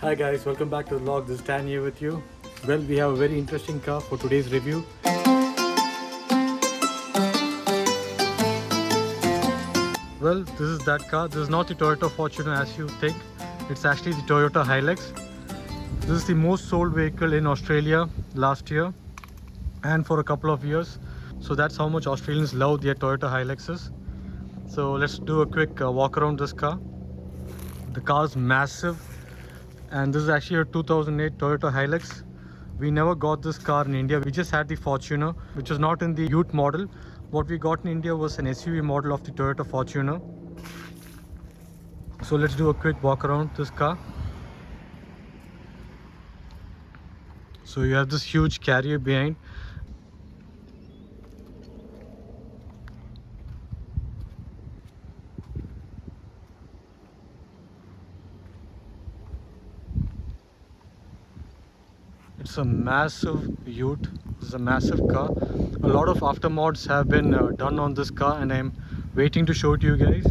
Hi guys, welcome back to the vlog. This is Dan here with you. Well, we have a very interesting car for today's review. Well, this is that car. This is not the Toyota Fortuner as you think. It's actually the Toyota Hilux. This is the most sold vehicle in Australia last year and for a couple of years. So that's how much Australians love their Toyota Hiluxes. So let's do a quick walk around this car. The car is massive. And this is actually a 2008 Toyota Hilux. We never got this car in India. We just had the Fortuner, which was not in the Ute model. What we got in India was an SUV model of the Toyota Fortuner. So let's do a quick walk around this car. So you have this huge carrier behind. It's a massive Ute. This is a massive car. A lot of aftermods have been done on this car, and I'm waiting to show it to you guys.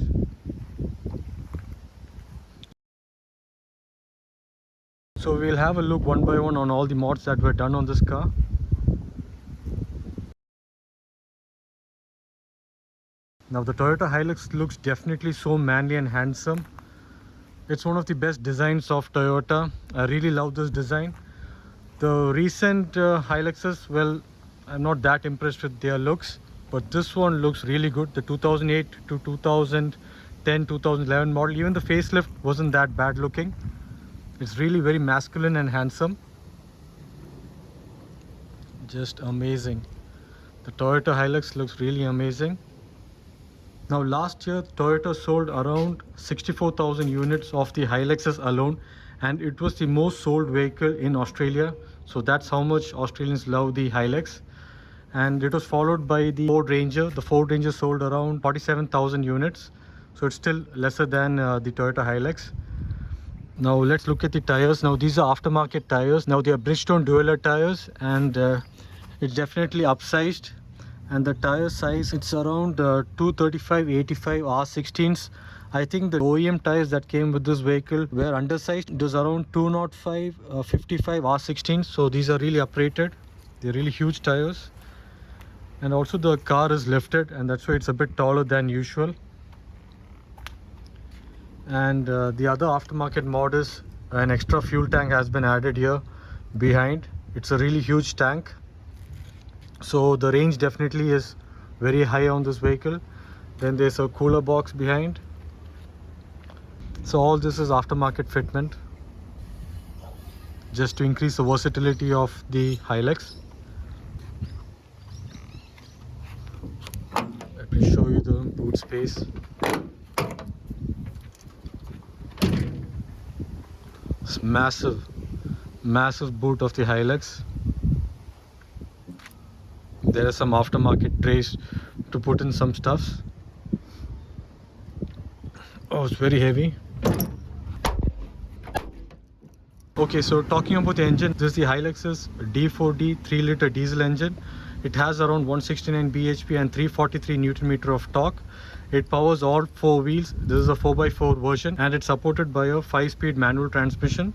So we'll have a look one by one on all the mods that were done on this car. Now the Toyota Hilux looks definitely so manly and handsome. It's one of the best designs of Toyota. I really love this design. The recent Hiluxes, well, I'm not that impressed with their looks, but this one looks really good. The 2008 to 2010, 2011 model, even the facelift wasn't that bad looking. It's really very masculine and handsome. Just amazing. The Toyota Hilux looks really amazing. Now last year, Toyota sold around 64,000 units of the Hiluxes alone, and it was the most sold vehicle in Australia. So that's how much Australians love the Hilux. And it was followed by the Ford Ranger. The Ford Ranger sold around 47,000 units. So it's still lesser than the Toyota Hilux. Now let's look at the tires. Now these are aftermarket tires. Now they are Bridgestone Dueler tires, and it's definitely upsized. And the tire size, it's around 235/85 R16s. I think the OEM tires that came with this vehicle were undersized. It was around 205/55 R16s. So these are really uprated. They're really huge tires. And also the car is lifted, and that's why it's a bit taller than usual. And the other aftermarket mod is an extra fuel tank has been added here behind. It's a really huge tank. So the range definitely is very high on this vehicle. Then there's a cooler box behind. So all this is aftermarket fitment, just to increase the versatility of the Hilux. Let me show you the boot space. It's massive boot of the Hilux. There are some aftermarket trays to put in some stuffs. Oh, it's very heavy. Okay, so talking about the engine, this is the Hilux's D4D 3-liter diesel engine. It has around 169 bhp and 343 Nm of torque. It powers all 4 wheels. This is a 4x4 version, and it's supported by a 5-speed manual transmission.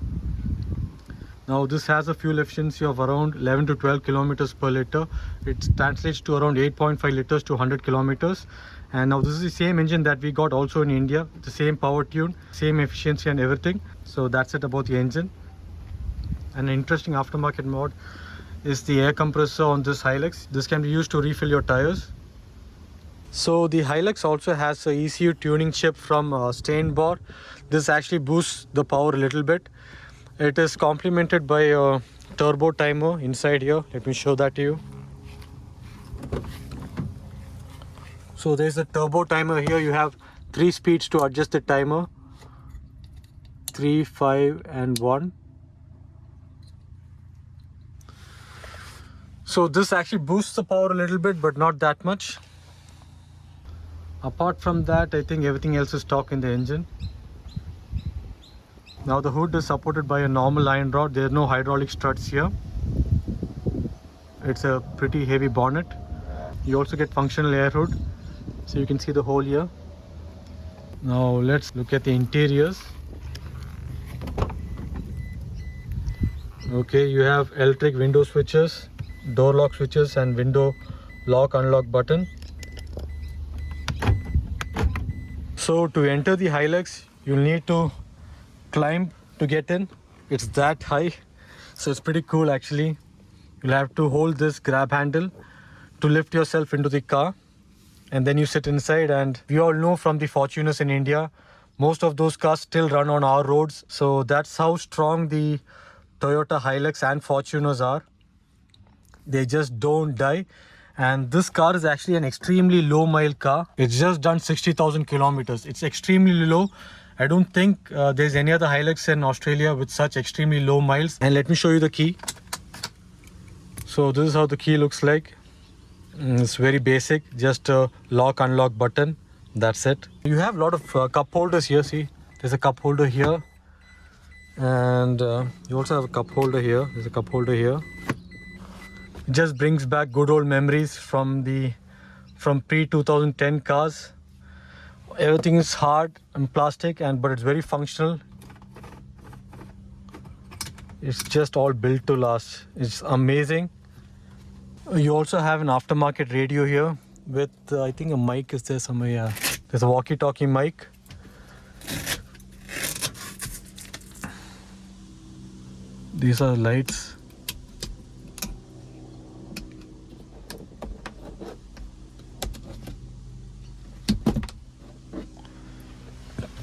Now this has a fuel efficiency of around 11 to 12 kilometers per liter. It translates to around 8.5 liters to 100 kilometers. And now this is the same engine that we got also in India, the same power tune, same efficiency and everything. So that's it about the engine. An interesting aftermarket mod is the air compressor on this Hilux. This can be used to refill your tires. So the Hilux also has a ECU tuning chip from Steinbauer. This actually boosts the power a little bit. It is complemented by a turbo timer inside here. Let me show that to you. So there's a turbo timer here. You have 3 speeds to adjust the timer. 3, 5 and 1. So this actually boosts the power a little bit, but not that much. Apart from that, I think everything else is stock in the engine. Now the hood is supported by a normal iron rod. There are no hydraulic struts here. It's a pretty heavy bonnet. You also get functional air hood, so you can see the hole here. Now let's look at the interiors. Okay, you have electric window switches, door lock switches and window lock unlock button. So to enter the Hilux, you'll need to climb to get in. It's that high, so it's pretty cool actually. You'll have to hold this grab handle to lift yourself into the car, and then you sit inside. And we all know from the Fortuners in India, most of those cars still run on our roads. So that's how strong the Toyota Hilux and Fortuners are. They just don't die. And this car is actually an extremely low mile car. It's just done 60,000 kilometers. It's extremely low. I don't think there's any other Hilux in Australia with such extremely low miles. And let me show you the key. So this is how the key looks like. It's very basic, just a lock unlock button. That's it. You have a lot of cup holders here. See, there's a cup holder here, and you also have a cup holder here. There's a cup holder here. It just brings back good old memories from pre-2010 cars. Everything is hard and plastic, but it's very functional. It's just all built to last. It's amazing. You also have an aftermarket radio here with I think a mic is there somewhere. Yeah, there's a walkie-talkie mic. These are lights.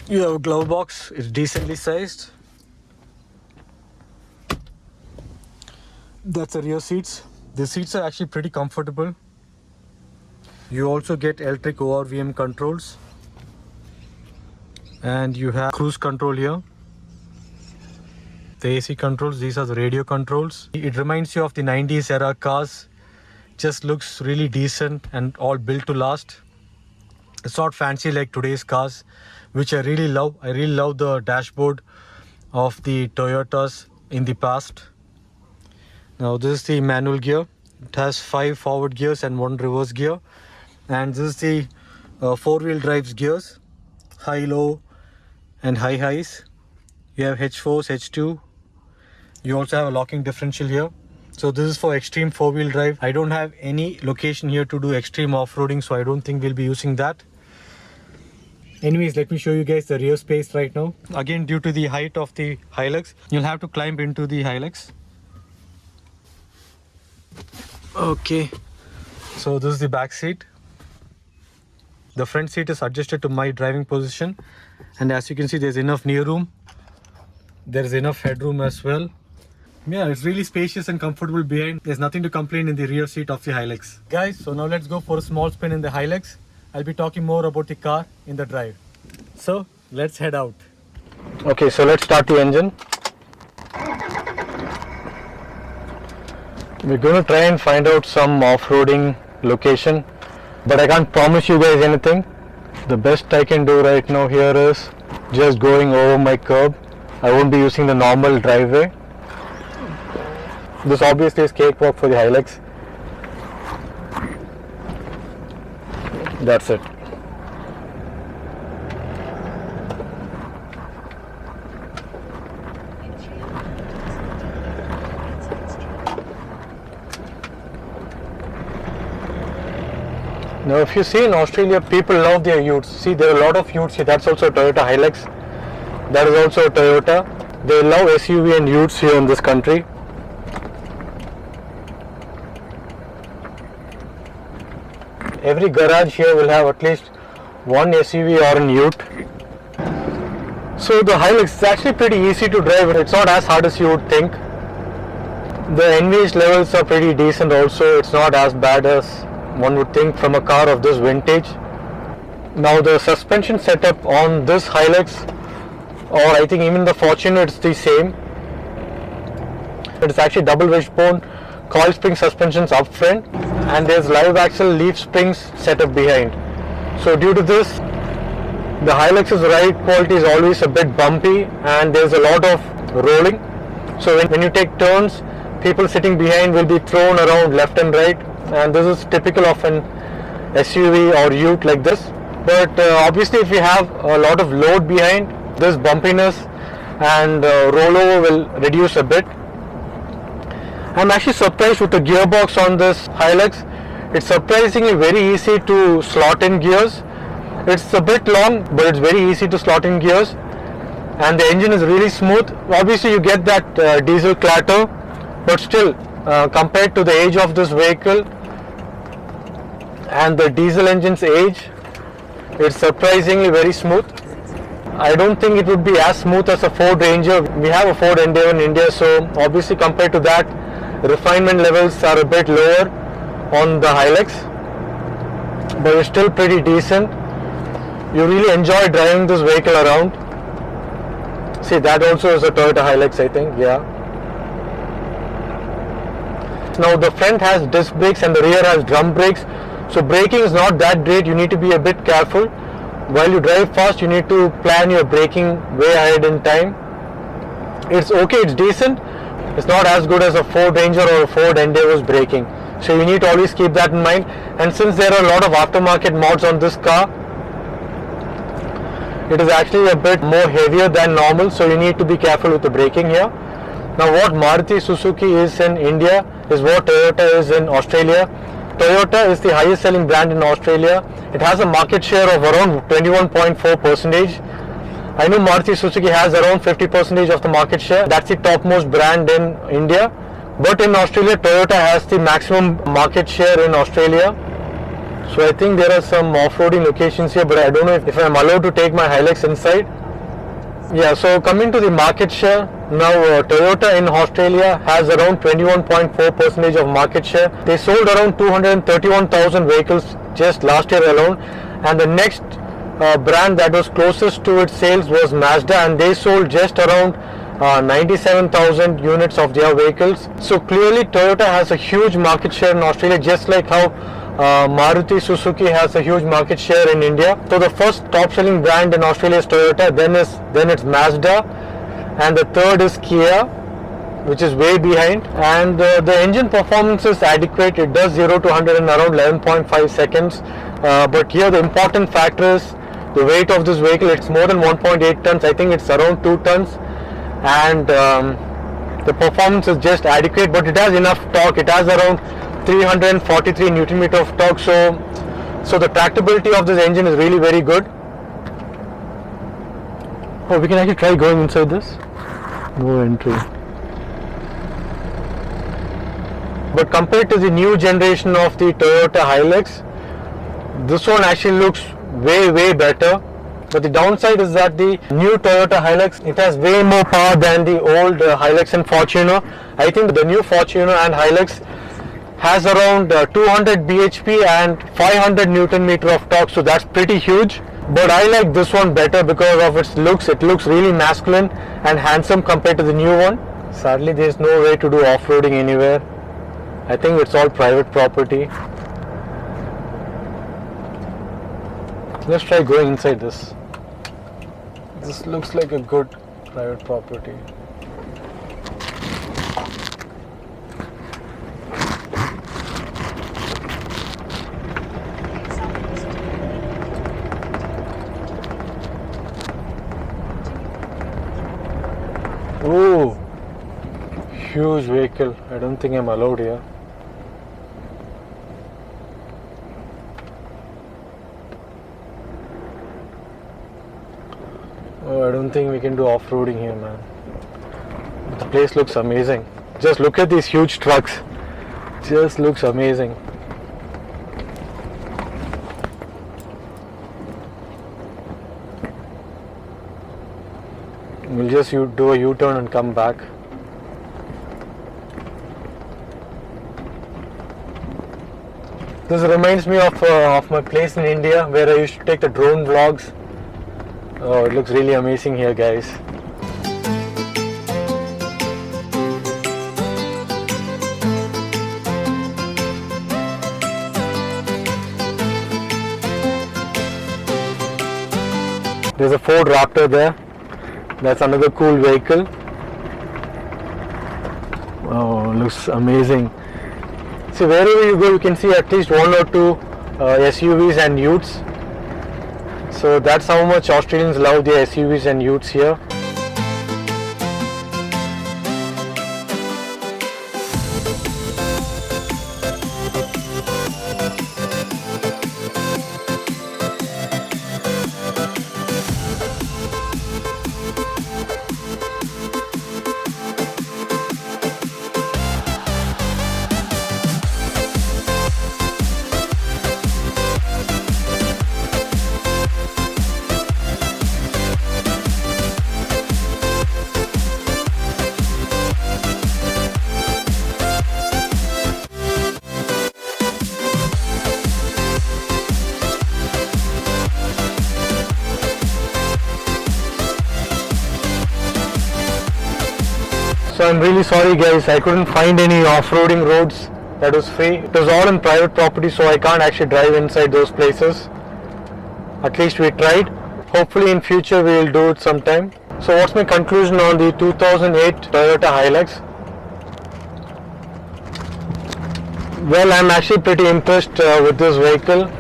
You have a glove box. It's decently sized. That's the rear seats. The seats are actually pretty comfortable. You also get electric ORVM controls, and you have cruise control here. The AC controls, these are the radio controls. It reminds you of the 90s era cars. Just looks really decent and all built to last. It's not fancy like today's cars, which I really love. I really love the dashboard of the Toyotas in the past. Now this is the manual gear. It has 5 forward gears and 1 reverse gear. And this is the 4-wheel drive gears, high, low and high highs. You have H4s, H2. You also have a locking differential here. So this is for extreme 4-wheel drive. I don't have any location here to do extreme off-roading, so I don't think we'll be using that. Anyways, let me show you guys the rear space right now. Again, due to the height of the Hilux, you'll have to climb into the Hilux. Okay, so this is the back seat. The front seat is adjusted to my driving position, and as you can see, there's enough knee room. There's enough headroom as well. Yeah, it's really spacious and comfortable behind. There's nothing to complain in the rear seat of the Hilux. Guys, so now let's go for a small spin in the Hilux. I'll be talking more about the car in the drive. So let's head out. Okay, so let's start the engine. We're going to try and find out some off-roading location, but I can't promise you guys anything. The best I can do right now here is just going over my curb. I won't be using the normal driveway. This obviously is cakewalk for the Hilux. That's it. Now if you see in Australia, people love their utes. See, there are a lot of utes here. That's also a Toyota Hilux. That is also a Toyota. They love SUV and utes here in this country. Every garage here will have at least one SUV or an ute. So the Hilux is actually pretty easy to drive. It's not as hard as you would think. The NVH levels are pretty decent also. It's not as bad as one would think from a car of this vintage. Now the suspension setup on this Hilux, or I think even the Fortuner, it's the same. It's actually double wishbone coil spring suspensions up front, and there's live axle leaf springs set up behind. So due to this, the Hilux's ride quality is always a bit bumpy and there's a lot of rolling. So when you take turns, people sitting behind will be thrown around left and right, and this is typical of an SUV or ute like this. But obviously if you have a lot of load behind, this bumpiness and rollover will reduce a bit. I'm actually surprised with the gearbox on this Hilux. It's surprisingly very easy to slot in gears. It's a bit long, but it's very easy to slot in gears. And the engine is really smooth. Obviously you get that diesel clatter, but still compared to the age of this vehicle and the diesel engine's age, it's surprisingly very smooth. I don't think it would be as smooth as a Ford Ranger. We have a Ford Endeavour in India, so obviously compared to that, refinement levels are a bit lower on the Hilux, but it's still pretty decent. You really enjoy driving this vehicle around. See, that also is a Toyota Hilux, I think, yeah. Now the front has disc brakes and the rear has drum brakes, so braking is not that great. You need to be a bit careful. While you drive fast, you need to plan your braking way ahead in time. It's okay, it's decent. It's not as good as a Ford Ranger or a Ford Endeavour's braking. So you need to always keep that in mind. And since there are a lot of aftermarket mods on this car, it is actually a bit more heavier than normal, so you need to be careful with the braking here. Now what Maruti Suzuki is in India is what Toyota is in Australia. Toyota is the highest selling brand in Australia. It has a market share of around 21.4%. I know Maruti Suzuki has around 50% of the market share. That's the topmost brand in India. But in Australia, Toyota has the maximum market share in Australia. So I think there are some off-roading locations here, but I don't know if I'm allowed to take my Hilux inside. Yeah, so coming to the market share, now Toyota in Australia has around 21.4% of market share. They sold around 231,000 vehicles just last year alone, and the next brand that was closest to its sales was Mazda, and they sold just around 97,000 units of their vehicles. So clearly Toyota has a huge market share in Australia, just like how Maruti Suzuki has a huge market share in India. So the first top selling brand in Australia is Toyota, then it's Mazda, and the third is Kia, which is way behind. And the engine performance is adequate. It does 0 to 100 in around 11.5 seconds. But here the important factor is the weight of this vehicle. It's more than 1.8 tons. I think it's around 2 tons. And the performance is just adequate, but it has enough torque. It has around 343 Newton meter of torque, so the tractability of this engine is really very good. Oh, we can actually try going inside this. No entry. But compared to the new generation of the Toyota Hilux, this one actually looks way better. But the downside is that the new Toyota Hilux, it has way more power than the old Hilux and Fortuner. I think the new Fortuner and Hilux has around 200 bhp and 500 Newton meter of torque, so that's pretty huge. But I like this one better because of its looks. It looks really masculine and handsome compared to the new one. Sadly, there is no way to do off-roading anywhere. I think it's all private property. Let's try going inside this. This looks like a good private property. Oh, huge vehicle. I don't think I'm allowed here. Oh, I don't think we can do off-roading here, man. The place looks amazing. Just look at these huge trucks. Just looks amazing. We'll just do a U-turn and come back. This reminds me of my place in India where I used to take the drone vlogs. Oh, it looks really amazing here, guys. There's a Ford Raptor there. That's another cool vehicle. Oh, looks amazing. So wherever you go, you can see at least one or two SUVs and utes. So that's how much Australians love their SUVs and utes here. So I'm really sorry guys, I couldn't find any off-roading roads that was free. It was all in private property, so I can't actually drive inside those places. At least we tried. Hopefully in future we will do it sometime. So what's my conclusion on the 2008 Toyota Hilux? Well, I'm actually pretty impressed with this vehicle.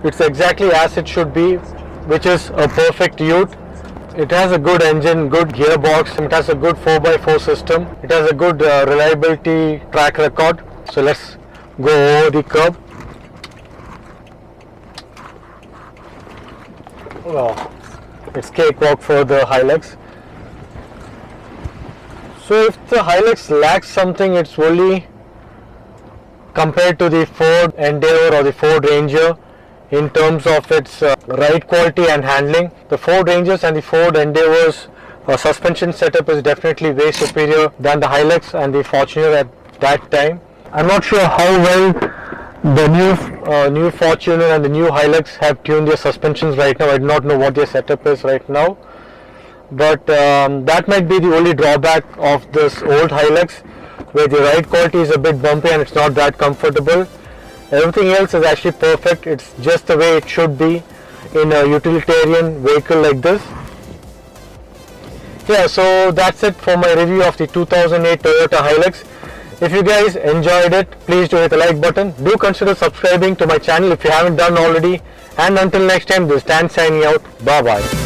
It's exactly as it should be, which is a perfect ute. It has a good engine, good gearbox, it has a good 4x4 system, it has a good reliability track record. So let's go over the curb. Wow, it's cakewalk for the Hilux. So if the Hilux lacks something, it's only compared to the Ford Endeavour or the Ford Ranger in terms of its ride quality and handling. The Ford Rangers and the Ford Endeavour's suspension setup is definitely way superior than the Hilux and the Fortuner at that time. I'm not sure how well the new Fortuner and the new Hilux have tuned their suspensions right now. I do not know what their setup is right now, but that might be the only drawback of this old Hilux, where the ride quality is a bit bumpy and it's not that comfortable. Everything else is actually perfect. It's just the way it should be in a utilitarian vehicle like this. Yeah, so that's it for my review of the 2008 Toyota Hilux. If you guys enjoyed it, please do hit the like button. Do consider subscribing to my channel if you haven't done already. And until next time, this is Dan signing out. Bye bye.